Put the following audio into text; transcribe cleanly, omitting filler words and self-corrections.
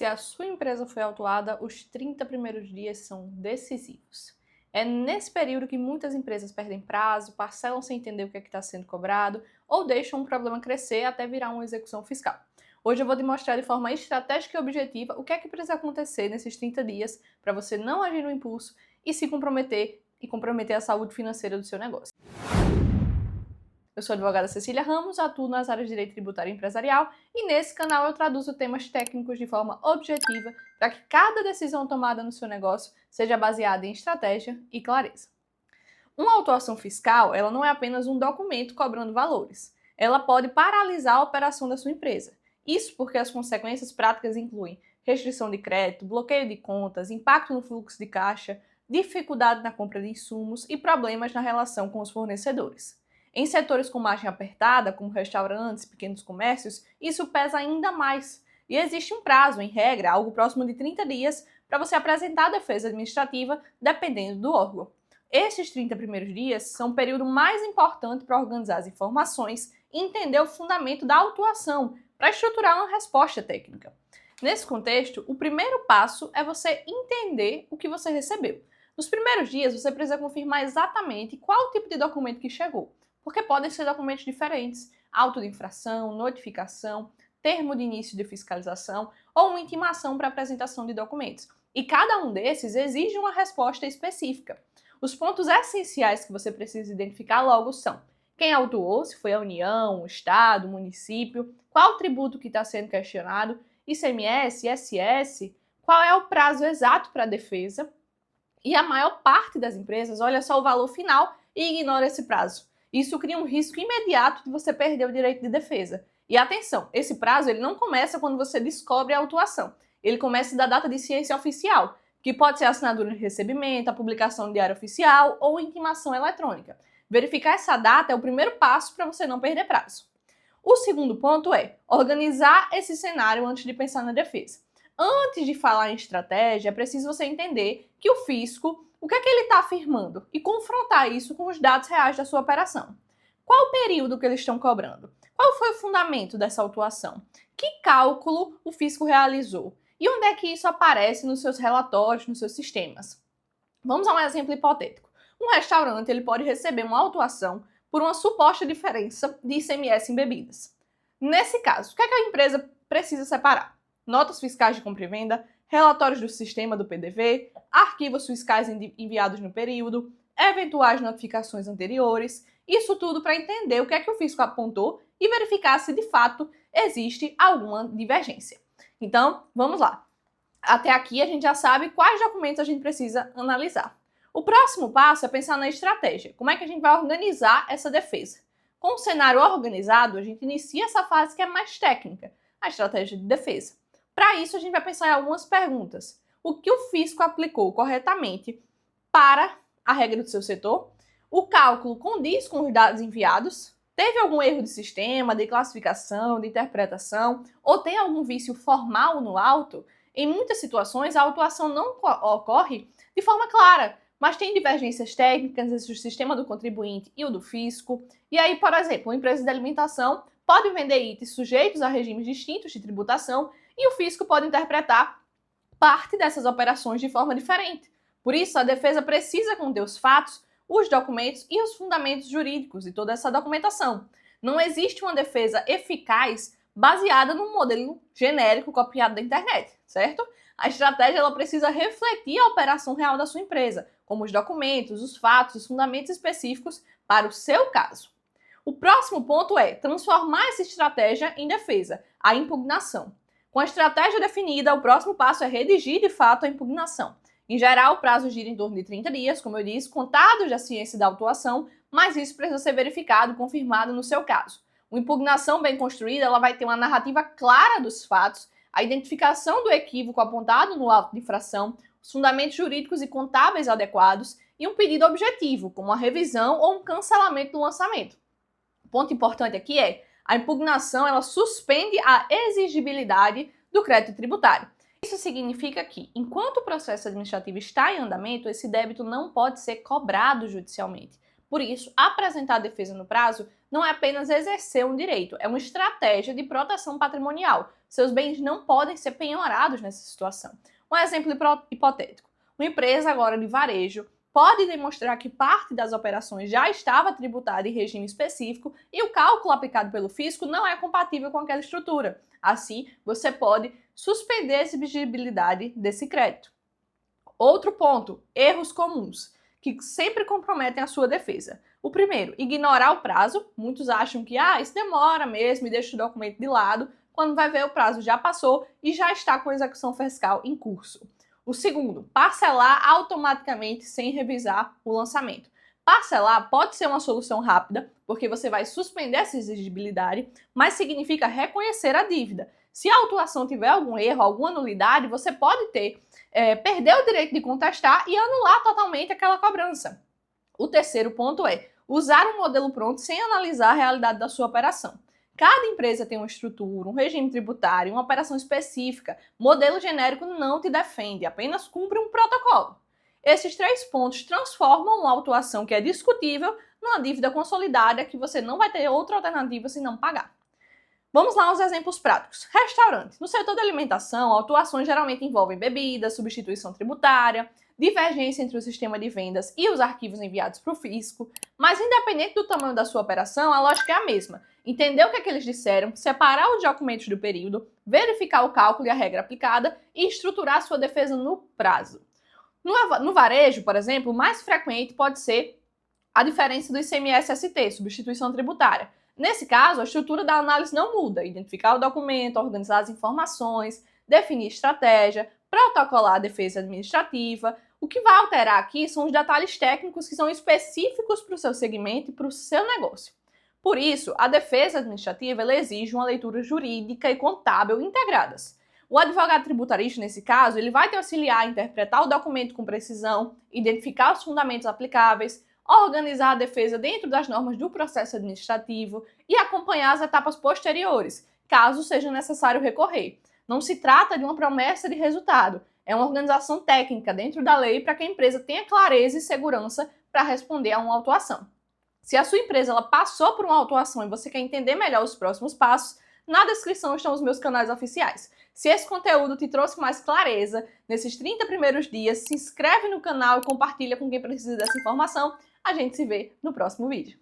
Se a sua empresa foi autuada, os 30 primeiros dias são decisivos. É nesse período que muitas empresas perdem prazo, parcelam sem entender o que é que está sendo cobrado ou deixam um problema crescer até virar uma execução fiscal. Hoje eu vou te mostrar de forma estratégica e objetiva o que é que precisa acontecer nesses 30 dias para você não agir no impulso e se comprometer e comprometer a saúde financeira do seu negócio. Eu sou a advogada Cecília Ramos, atuo nas áreas de direito tributário e empresarial e nesse canal eu traduzo temas técnicos de forma objetiva para que cada decisão tomada no seu negócio seja baseada em estratégia e clareza. Uma autuação fiscal, ela não é apenas um documento cobrando valores. Ela pode paralisar a operação da sua empresa. Isso porque as consequências práticas incluem restrição de crédito, bloqueio de contas, impacto no fluxo de caixa, dificuldade na compra de insumos e problemas na relação com os fornecedores. Em setores com margem apertada, como restaurantes, pequenos comércios, isso pesa ainda mais. E existe um prazo, em regra, algo próximo de 30 dias, para você apresentar a defesa administrativa, dependendo do órgão. Esses 30 primeiros dias são o período mais importante para organizar as informações e entender o fundamento da autuação, para estruturar uma resposta técnica. Nesse contexto, o primeiro passo é você entender o que você recebeu. Nos primeiros dias, você precisa confirmar exatamente qual o tipo de documento que chegou, porque podem ser documentos diferentes, auto de infração, notificação, termo de início de fiscalização ou uma intimação para apresentação de documentos. E cada um desses exige uma resposta específica. Os pontos essenciais que você precisa identificar logo são: quem autuou, se foi a União, o Estado, o município, qual o tributo que está sendo questionado, ICMS, ISS, qual é o prazo exato para a defesa. E a maior parte das empresas olha só o valor final e ignora esse prazo. Isso cria um risco imediato de você perder o direito de defesa. E atenção, esse prazo ele não começa quando você descobre a autuação. Ele começa da data de ciência oficial, que pode ser a assinatura de recebimento, a publicação no diário oficial ou intimação eletrônica. Verificar essa data é o primeiro passo para você não perder prazo. O segundo ponto é organizar esse cenário antes de pensar na defesa. Antes de falar em estratégia, é preciso você entender que o fisco, o que é que ele está afirmando? E confrontar isso com os dados reais da sua operação. Qual o período que eles estão cobrando? Qual foi o fundamento dessa autuação? Que cálculo o fisco realizou? E onde é que isso aparece nos seus relatórios, nos seus sistemas? Vamos a um exemplo hipotético. Um restaurante ele pode receber uma autuação por uma suposta diferença de ICMS em bebidas. Nesse caso, o que é que a empresa precisa separar? Notas fiscais de compra e venda, relatórios do sistema do PDV, arquivos fiscais enviados no período, eventuais notificações anteriores, isso tudo para entender o que é que o fisco apontou e verificar se de fato existe alguma divergência. Então, vamos lá. Até aqui a gente já sabe quais documentos a gente precisa analisar. O próximo passo é pensar na estratégia. Como é que a gente vai organizar essa defesa? Com o cenário organizado, a gente inicia essa fase que é mais técnica, a estratégia de defesa. Para isso, a gente vai pensar em algumas perguntas. O que o fisco aplicou corretamente para a regra do seu setor? O cálculo condiz com os dados enviados? Teve algum erro de sistema, de classificação, de interpretação? Ou tem algum vício formal no auto? Em muitas situações, a autuação não ocorre de forma clara, mas tem divergências técnicas entre o sistema do contribuinte e o do fisco. E aí, por exemplo, uma empresa de alimentação pode vender itens sujeitos a regimes distintos de tributação e o fisco pode interpretar parte dessas operações de forma diferente. Por isso, a defesa precisa conter os fatos, os documentos e os fundamentos jurídicos de toda essa documentação. Não existe uma defesa eficaz baseada num modelo genérico copiado da internet, certo? A estratégia ela precisa refletir a operação real da sua empresa, como os documentos, os fatos, os fundamentos específicos para o seu caso. O próximo ponto é transformar essa estratégia em defesa, a impugnação. Com a estratégia definida, o próximo passo é redigir de fato a impugnação. Em geral, o prazo gira em torno de 30 dias, como eu disse, contados da ciência da autuação, mas isso precisa ser verificado e confirmado no seu caso. Uma impugnação bem construída ela vai ter uma narrativa clara dos fatos, a identificação do equívoco apontado no auto de infração, os fundamentos jurídicos e contábeis adequados e um pedido objetivo, como a revisão ou um cancelamento do lançamento. O ponto importante aqui é a impugnação ela suspende a exigibilidade do crédito tributário. Isso significa que, enquanto o processo administrativo está em andamento, esse débito não pode ser cobrado judicialmente. Por isso, apresentar a defesa no prazo não é apenas exercer um direito, é uma estratégia de proteção patrimonial. Seus bens não podem ser penhorados nessa situação. Um exemplo hipotético. Uma empresa agora de varejo pode demonstrar que parte das operações já estava tributada em regime específico e o cálculo aplicado pelo fisco não é compatível com aquela estrutura. Assim, você pode suspender a exigibilidade desse crédito. Outro ponto, erros comuns, que sempre comprometem a sua defesa. O primeiro, ignorar o prazo. Muitos acham que isso demora mesmo e deixa o documento de lado, quando vai ver o prazo já passou e já está com a execução fiscal em curso. O segundo, parcelar automaticamente sem revisar o lançamento. Parcelar pode ser uma solução rápida, porque você vai suspender essa exigibilidade, mas significa reconhecer a dívida. Se a autuação tiver algum erro, alguma nulidade, você pode perder o direito de contestar e anular totalmente aquela cobrança. O terceiro ponto é usar um modelo pronto sem analisar a realidade da sua operação. Cada empresa tem uma estrutura, um regime tributário, uma operação específica. Modelo genérico não te defende, apenas cumpre um protocolo. Esses 3 pontos transformam uma autuação que é discutível numa dívida consolidada que você não vai ter outra alternativa se não pagar. Vamos lá aos exemplos práticos. Restaurante. No setor da alimentação, autuações geralmente envolvem bebidas, substituição tributária, divergência entre o sistema de vendas e os arquivos enviados para o fisco, mas independente do tamanho da sua operação, a lógica é a mesma. Entender o que é que eles disseram, separar os documentos do período, verificar o cálculo e a regra aplicada e estruturar a sua defesa no prazo. No varejo, por exemplo, o mais frequente pode ser a diferença do ICMS-ST, substituição tributária. Nesse caso, a estrutura da análise não muda. Identificar o documento, organizar as informações, definir estratégia, protocolar a defesa administrativa. O que vai alterar aqui são os detalhes técnicos que são específicos para o seu segmento e para o seu negócio. Por isso, a defesa administrativa ela exige uma leitura jurídica e contábil integradas. O advogado tributarista, nesse caso, ele vai te auxiliar a interpretar o documento com precisão, identificar os fundamentos aplicáveis, organizar a defesa dentro das normas do processo administrativo e acompanhar as etapas posteriores, caso seja necessário recorrer. Não se trata de uma promessa de resultado, é uma organização técnica dentro da lei para que a empresa tenha clareza e segurança para responder a uma autuação. Se a sua empresa ela passou por uma autuação e você quer entender melhor os próximos passos, na descrição estão os meus canais oficiais. Se esse conteúdo te trouxe mais clareza nesses 30 primeiros dias, se inscreve no canal e compartilha com quem precisa dessa informação. A gente se vê no próximo vídeo.